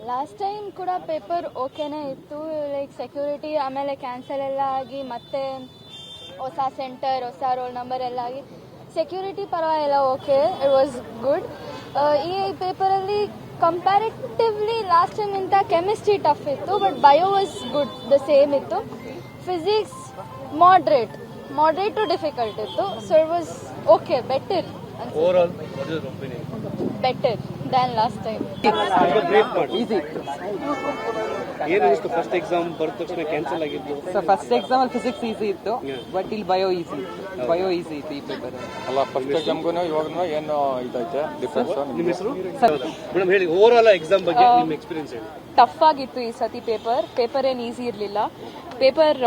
Last time ಕೂಡ paper ಓಕೆನೇ ಇತ್ತು. Like security ಆಮೇಲೆ ಕ್ಯಾನ್ಸಲ್ ಎಲ್ಲ ಆಗಿ ಮತ್ತೆ ಹೊಸ ಸೆಂಟರ್ ಹೊಸ ರೋಲ್ ನಂಬರ್ ಎಲ್ಲ ಆಗಿ ಸೆಕ್ಯೂರಿಟಿ ಪರವಾಗಿಲ್ಲ, ಓಕೆ, ಇಟ್ ವಾಸ್ ಗುಡ್. ಈ ಪೇಪರಲ್ಲಿ ಕಂಪ್ಯಾರಿಟಿವ್ಲಿ ಲಾಸ್ಟ್ ಟೈಮ್ ಇಂತ ಕೆಮಿಸ್ಟ್ರಿ ಟಫ್ ಇತ್ತು, but bio was good, the same ಇತ್ತು. ಫಿಸಿಕ್ಸ್ ಮಾಡರೇಟ್ ಟು ಡಿಫಿಕಲ್ಟ್ ಇತ್ತು. So it was okay, better than last time. ಏನಿತ್ತು ಫಸ್ಟ್ ಎಕ್ಸಾಮ್ ಬರೆದ ತಕ್ಷಣ ಕ್ಯಾನ್ಸಲ್ ಆಗಿದ್ದು? ಸೊ ಫಸ್ಟ್ ಎಕ್ಸಾಮ್ ಅಲ್ಲಿ ಫಿಸಿಕ್ಸ್ ಈಸಿ ಇತ್ತು, ಬಟ್ ಇಲ್ಲಿ ಬಯೋ ಈಸಿ ಇತ್ತು ಈ ಪೇಪರ್. ಅಲ್ಲ ಫಸ್ಟ್ ಎಕ್ಸಾಮ್ಗೂ ಇವಾಗೂ ಏನು ಇದೈತೆ ಡಿಫ್ರೆನ್ಸ್? ನಿಮ್ಮ ಹೆಸರು ಮೇಡಮ್ ಹೇಳಿ, ಓವರ್ ಆಲ್ ಎಕ್ಸಾಮ್ ಬಗ್ಗೆ ನಿಮ್ಮ ಎಕ್ಸ್ಪೀರಿಯನ್ಸ್ ಹೇಳಿ. ಟಫ್ ಆಗಿತ್ತು ಈ ಸತಿ ಪೇಪರ್ ಏನು ಈಸಿ ಇರಲಿಲ್ಲ. ಪೇಪರ್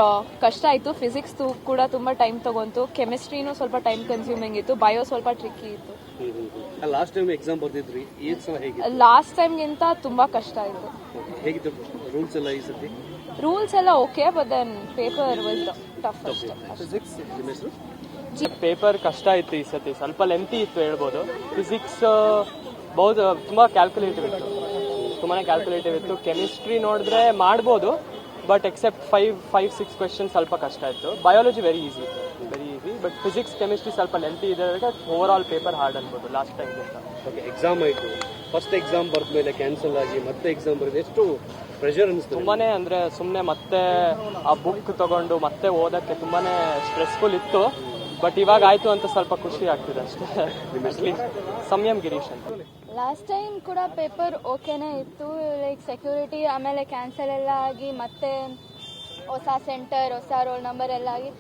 ಕಷ್ಟ ಆಯಿತು. ಫಿಸಿಕ್ಸ್ ಕೂಡ ತುಂಬಾ ಟೈಮ್ ತಗೊಂತು. ಕೆಮಿಸ್ಟ್ರಿನೂ ಸ್ವಲ್ಪ ಟೈಮ್ ಕನ್ಸ್ಯೂಮಿಂಗ್ ಇತ್ತು. ಬಯೋ ಸ್ವಲ್ಪ ಟ್ರಿಕ್ಕಿ ಇತ್ತು. ಲಾಸ್ಟ್ ಟೈಮ್ ಎಕ್ಸಾಮ್ ಬರ್ದಿದ್ರಿ, ಈ ಸಲ ಹೇಗೆ? ಲಾಸ್ಟ್ ಟೈಮ್ಗಿಂತ ತುಂಬಾ ಕಷ್ಟ ಆಯಿತು. ಹೇಗಿತ್ತು ರೂಲ್ಸ್ ಎಲ್ಲ ಈ ಸತಿ? ರೂಲ್ಸ್ ಎಲ್ಲ okay, but then paper was tough. Physics ನಿಮ್ಮ ಹೆಸರು? ಪೇಪರ್ ಕಷ್ಟ ಇತ್ತು ಈ ಸತಿ, ಸ್ವಲ್ಪ ಲೆಂತಿ ಇತ್ತು ಹೇಳ್ಬೋದು. ಫಿಸಿಕ್ಸ್ ತುಂಬಾ ಕ್ಯಾಲ್ಕುಲೇಟಿವ್ ಇತ್ತು. ಕೆಮಿಸ್ಟ್ರಿ ನೋಡಿದ್ರೆ ಮಾಡ್ಬೋದು, ಬಟ್ ಎಕ್ಸೆಪ್ಟ್ 5-6 ಕ್ವೆಶನ್ ಸ್ವಲ್ಪ ಕಷ್ಟ ಇತ್ತು. Biology very easy, but physics chemistry ಸ್ವಲ್ಪ ಲೆಂತಿ ಇದೆ. ಓವರ್ ಆಲ್ ಪೇಪರ್ ಹಾರ್ಡ್ ಅನ್ಬೋದು ಲಾಸ್ಟ್ ಟೈಮ್ ಗಿಂತ. ಓಕೆ, ಎಕ್ಸಾಮ್ ಆಯಿತು. ಫಸ್ಟ್ ಎಕ್ಸಾಮ್ ಬರೆದ ಮೇಲೆ ಕ್ಯಾನ್ಸಲ್ ಆಗಿ ಮತ್ತೆ ಎಕ್ಸಾಮ್ ಬರೆದು ಎಷ್ಟು ಪ್ರೆಷರ್ ಅನಿಸ್ತು? ತುಂಬಾನೇ, ಅಂದ್ರೆ ಸುಮ್ಮನೆ ಮತ್ತೆ ಆ ಬುಕ್ ತಗೊಂಡು ಮತ್ತೆ ಓದಕ್ಕೆ ತುಂಬಾನೇ ಸ್ಟ್ರೆಸ್ಫುಲ್ ಇತ್ತು. ಬಟ್ ಇವಾಗ ಆಯ್ತು ಅಂತ ಸ್ವಲ್ಪ ಖುಷಿ ಆಗ್ತಿದೆ ಅಷ್ಟೇ. ಸಂಯಮ್ ಗಿರೀಶ್ ಅಂತ. ಲಾಸ್ಟ್ ಟೈಮ್ ಕೂಡ ಪೇಪರ್ ಓಕೆನೇ ಇತ್ತು. ಲೈಕ್ ಸೆಕ್ಯೂರಿಟಿ ಆಮೇಲೆ ಕ್ಯಾನ್ಸಲ್ ಎಲ್ಲ ಆಗಿ ಮತ್ತೆ ಹೊಸ ಸೆಂಟರ್ ಹೊಸ ರೋಲ್ ನಂಬರ್ ಎಲ್ಲ ಆಗಿ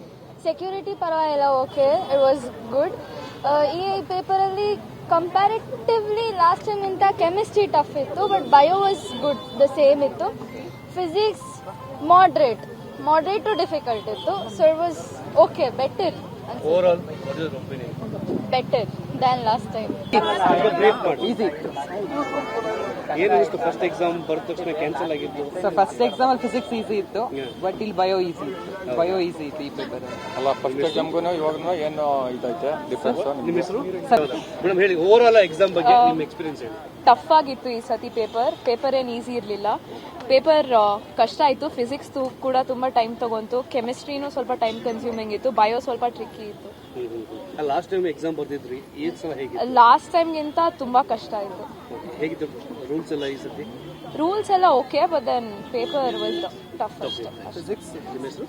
ಸೆಕ್ಯೂರಿಟಿ ಪರವಾಗಿಲ್ಲ, ಓಕೆ, ಇಟ್ ವಾಸ್ ಗುಡ್. ಈ ಪೇಪರಲ್ಲಿ ಕಂಪ್ಯಾರಿಟಿವ್ಲಿ ಲಾಸ್ಟ್ ಟೈಮ್ ಇಂತ ಕೆಮಿಸ್ಟ್ರಿ ಟಫ್ ಇತ್ತು, but bio was good, the same ಇತ್ತು. ಫಿಸಿಕ್ಸ್ ಮಾಡರೇಟ್ ಟು ಡಿಫಿಕಲ್ಟ್ ಇತ್ತು. So it was okay, better than last time. ಏನಿತ್ತು ಫಸ್ಟ್ ಎಕ್ಸಾಮ್ ಬರೆದ ತಕ್ಷಣ ಕ್ಯಾನ್ಸಲ್ ಆಗಿದ್ದು? ಸೊ ಫಸ್ಟ್ ಎಕ್ಸಾಮ್ ಅಲ್ಲಿ ಫಿಸಿಕ್ಸ್ ಈಸಿ ಇತ್ತು, ಬಟ್ ಇಲ್ಲಿ ಬಯೋ ಈಸಿ ಇತ್ತು ಈ ಪೇಪರ್. ಅಲ್ಲ ಫಸ್ಟ್ ಎಕ್ಸಾಮ್ಗೂ ಇವಾಗೂ ಏನು ಇದೈತೆ ಡಿಫ್ರೆನ್ಸ್? ನಿಮ್ಮ ಹೆಸರು ಮೇಡಮ್ ಹೇಳಿ, ಓವರ್ ಆಲ್ ಎಕ್ಸಾಮ್ ಬಗ್ಗೆ ನಿಮ್ಮ ಎಕ್ಸ್ಪೀರಿಯನ್ಸ್ ಹೇಳಿ. ಟಫ್ ಆಗಿತ್ತು ಈ ಸತಿ ಪೇಪರ್ ಏನು ಈಸಿ ಇರಲಿಲ್ಲ. ಪೇಪರ್ ಕಷ್ಟ ಆಯಿತು. ಫಿಸಿಕ್ಸ್ ಕೂಡ ತುಂಬಾ ಟೈಮ್ ತಗೊಂತು. ಕೆಮಿಸ್ಟ್ರಿನೂ ಸ್ವಲ್ಪ ಟೈಮ್ ಕನ್ಸ್ಯೂಮಿಂಗ್ ಇತ್ತು. ಬಯೋ ಸ್ವಲ್ಪ ಟ್ರಿಕ್ಕಿ ಇತ್ತು. ಲಾಸ್ಟ್ ಟೈಮ್ ಎಕ್ಸಾಮ್ ಬರ್ದಿದ್ರಿ, ಈ ಸಲ ಹೇಗೆ? ಲಾಸ್ಟ್ ಟೈಮ್ಗಿಂತ ತುಂಬಾ ಕಷ್ಟ ಆಯಿತು. ಹೇಗಿತ್ತು ರೂಲ್ಸ್ ಎಲ್ಲ ಈ ಸತಿ? ರೂಲ್ಸ್ ಎಲ್ಲ okay, but then paper was tough ಅಷ್ಟೇ. ಫಿಸಿಕ್ಸ್ ನಿಮ್ಮ ಹೆಸರು?